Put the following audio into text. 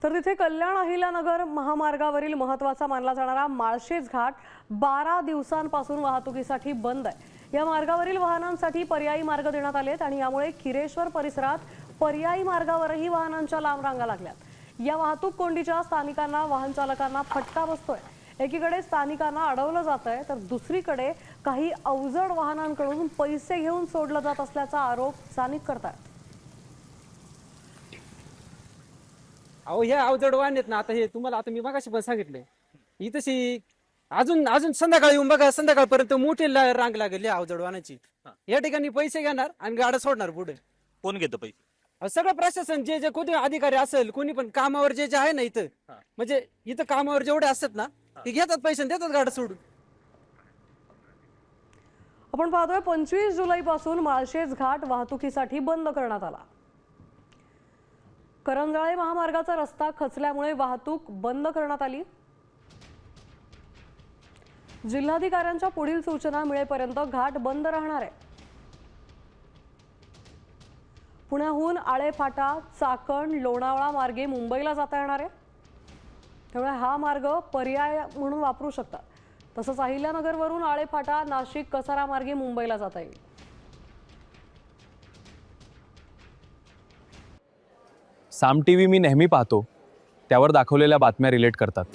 तर तिथे कल्याण अहिल्यानगर महामार्गावरील महत्त्वाचा मानला जाणारा माळशेज घाट 12 दिवसांपासून वाहतुकीसाठी बंद आहे। या मार्गावरील वाहनांसाठी पर्यायी मार्ग देण्यात आलेत आणि यामुळे खिरेश्वर परिसरात पर्यायी मार्गावरही वाहनांच्या लांब रांगा लागल्यात। या वाहतूक कोंडीच्या स्थानिकांना वाहन चालकांना फटका बसतोय। एकीकडे स्थानिकांना अडवलं जातंय तर दुसरीकडे काही अवजड वाहनांकडून पैसे घेऊन सोडलं जात असल्याचा आरोप स्थानिक करतात। अहो हे अवजड वाहन आहेत ना, आता हे तुम्हाला आता मी मगाशी पण सांगितलंय ही तशी अजून अजून संध्याकाळी येऊन बघा, संध्याकाळपर्यंत मोठी रांग लागेल या अवजड वाहनाची। या ठिकाणी पैसे घेणार आणि गाड्या सोडणार पुढे। कोण घेतं पैसे? सगळं प्रशासन जे जे कोणी अधिकारी असेल कोणी पण कामावर जे जे आहे ना इथं, म्हणजे इथं कामावर जेवढे असतात ना ते घेतात पैसे आणि देतात गाड्या सोडून। आपण पाहतोय 25 जुलैपासून माळशेज घाट वाहतुकीसाठी बंद करण्यात आला। करंजाळे महामार्गाचा रस्ता खचल्यामुळे वाहतूक बंद करण्यात आली। जिल्हाधिकाऱ्यांच्या पुढील सूचना मिळेपर्यंत घाट बंद राहणार आहे। पुण्याहून आळेफाटा, चाकण, लोणावळा मार्गे मुंबईला जाता येणार आहे, त्यामुळे हा मार्ग पर्याय म्हणून वापरू शकतात। तसंच अहिल्यानगरवरून आळेफाटा, नाशिक, कसारा मार्गे मुंबईला जाता येईल। साम टीव्ही मी नेहमी पाहतो, त्यावर दाखवलेल्या बातम्या रिलेट करतात।